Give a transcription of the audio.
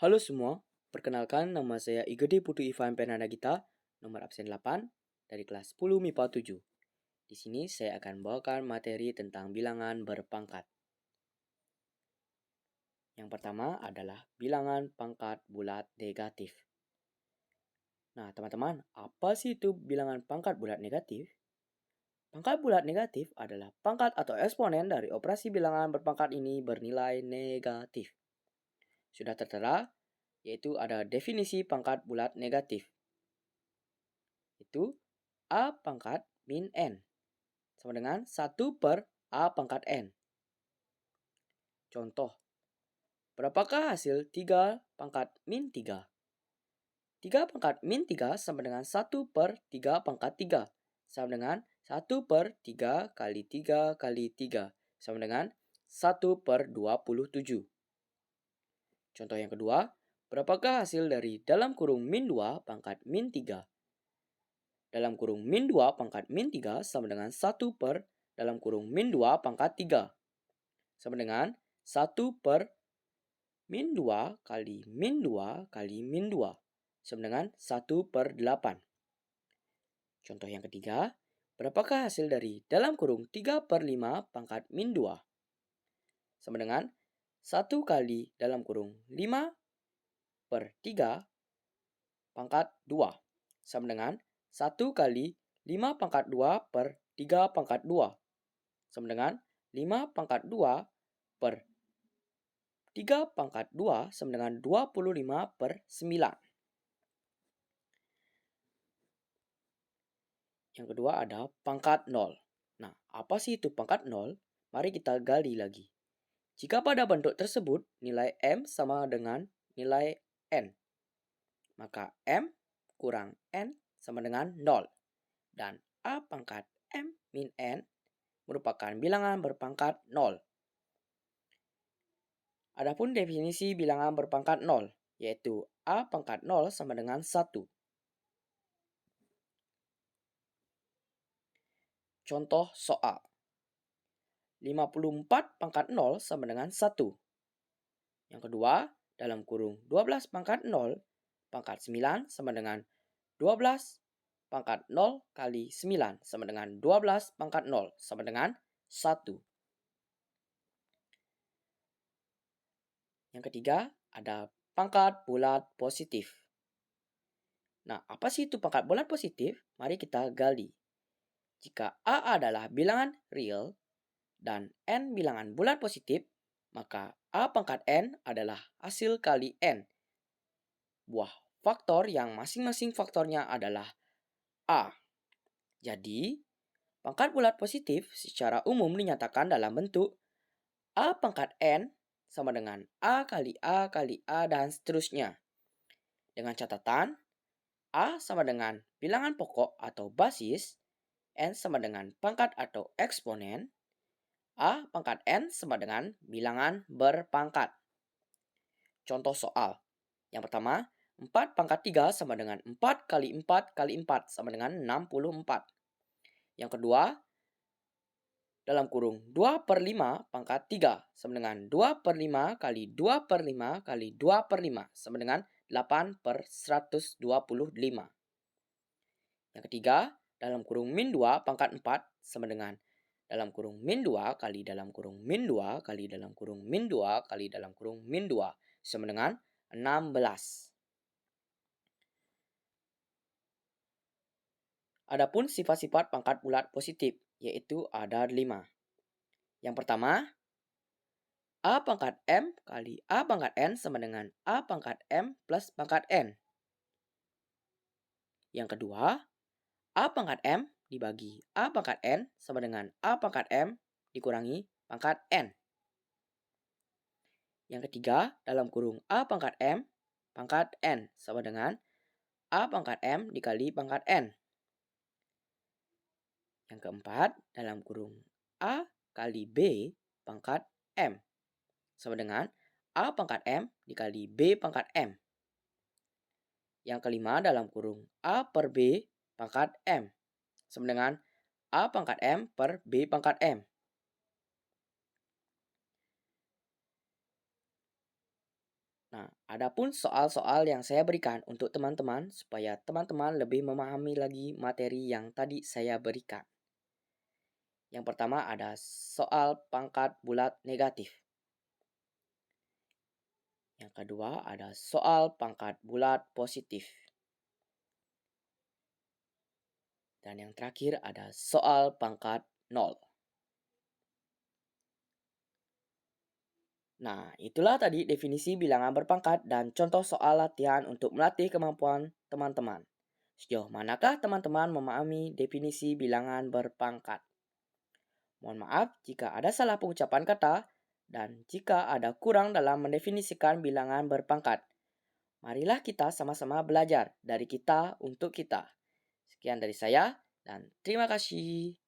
Halo semua, perkenalkan nama saya Igede Putu Ivan Pernanagita, nomor absen 8 dari kelas 10 MIPA 7. Di sini saya akan membawakan materi tentang bilangan berpangkat. Yang pertama adalah bilangan pangkat bulat negatif. Nah, teman-teman, apa sih itu bilangan pangkat bulat negatif? Pangkat bulat negatif adalah pangkat atau eksponen dari operasi bilangan berpangkat ini bernilai negatif. Sudah tertera, yaitu ada definisi pangkat bulat negatif. Itu A pangkat min N sama dengan 1 per A pangkat N. Contoh, berapakah hasil 3 pangkat min 3? 3 pangkat min 3 sama dengan 1 per 3 pangkat 3. Sama dengan 1 per 3 kali 3 kali 3. Sama dengan 1 per 27. Contoh yang kedua, berapakah hasil dari dalam kurung min 2 pangkat min 3? Dalam kurung min 2 pangkat min 3 sama dengan 1 per dalam kurung min 2 pangkat 3. Sama dengan 1 per min 2 kali min 2 kali min 2. Sama dengan 1 per 8. Contoh yang ketiga, berapakah hasil dari dalam kurung 3 per 5 pangkat min 2? Sama dengan 1 kali dalam kurung 5 per 3 pangkat 2. Sama dengan 1 kali 5 pangkat 2 per 3 pangkat 2. Sama dengan 5 pangkat 2 per 3 pangkat 2 sama dengan 25 per 9. Yang kedua ada pangkat 0. Nah, apa sih itu pangkat 0? Mari kita gali lagi. Jika pada bentuk tersebut nilai M sama dengan nilai N, maka M kurang N sama dengan 0. Dan A pangkat M min N merupakan bilangan berpangkat 0. Adapun definisi bilangan berpangkat 0, yaitu A pangkat 0 sama dengan 1. Contoh soal. 54 pangkat 0 sama dengan 1. Yang kedua, dalam kurung 12 pangkat 0 pangkat 9 sama dengan 12 pangkat 0 kali 9 sama dengan 12 pangkat 0 sama dengan 1. Yang ketiga, ada pangkat bulat positif. Nah, apa sih itu pangkat bulat positif? Mari kita gali. Jika A adalah bilangan real dan N bilangan bulat positif, maka A pangkat N adalah hasil kali N. Buah faktor yang masing-masing faktornya adalah A. Jadi, pangkat bulat positif secara umum dinyatakan dalam bentuk A pangkat N sama dengan A kali A kali A dan seterusnya. Dengan catatan, A sama dengan bilangan pokok atau basis, N sama dengan pangkat atau eksponen, A pangkat N sama dengan bilangan berpangkat. Contoh soal. Yang pertama, 4 pangkat 3 sama dengan 4 kali 4 kali 4 sama dengan 64. Yang kedua, dalam kurung 2 per 5 pangkat 3 sama dengan 2 per 5 kali 2 per 5 kali 2 per 5 sama dengan 8 per 125. Yang ketiga, dalam kurung min 2 pangkat 4 sama dengan dalam kurung min 2 kali dalam kurung min 2 kali dalam kurung min 2 kali dalam kurung min 2 sama dengan 16. Adapun sifat-sifat pangkat bulat positif, yaitu ada 5. Yang pertama, A pangkat M kali A pangkat N sama dengan A pangkat M plus pangkat N. Yang kedua, A pangkat M dibagi A pangkat N sama dengan A pangkat M dikurangi pangkat N. Yang ketiga, dalam kurung A pangkat M pangkat N sama dengan A pangkat M dikali pangkat N. Yang keempat, dalam kurung A kali B pangkat M sama dengan A pangkat M dikali B pangkat M. Yang kelima, dalam kurung A per B pangkat M sama dengan A pangkat M per B pangkat M. Nah, adapun soal-soal yang saya berikan untuk teman-teman supaya teman-teman lebih memahami lagi materi yang tadi saya berikan. Yang pertama ada soal pangkat bulat negatif. Yang kedua ada soal pangkat bulat positif. Dan yang terakhir ada soal pangkat 0. Nah, itulah tadi definisi bilangan berpangkat dan contoh soal latihan untuk melatih kemampuan teman-teman. Sejauh manakah teman-teman memahami definisi bilangan berpangkat? Mohon maaf jika ada salah pengucapan kata dan jika ada kurang dalam mendefinisikan bilangan berpangkat. Marilah kita sama-sama belajar dari kita untuk kita. Sekian dari saya dan terima kasih.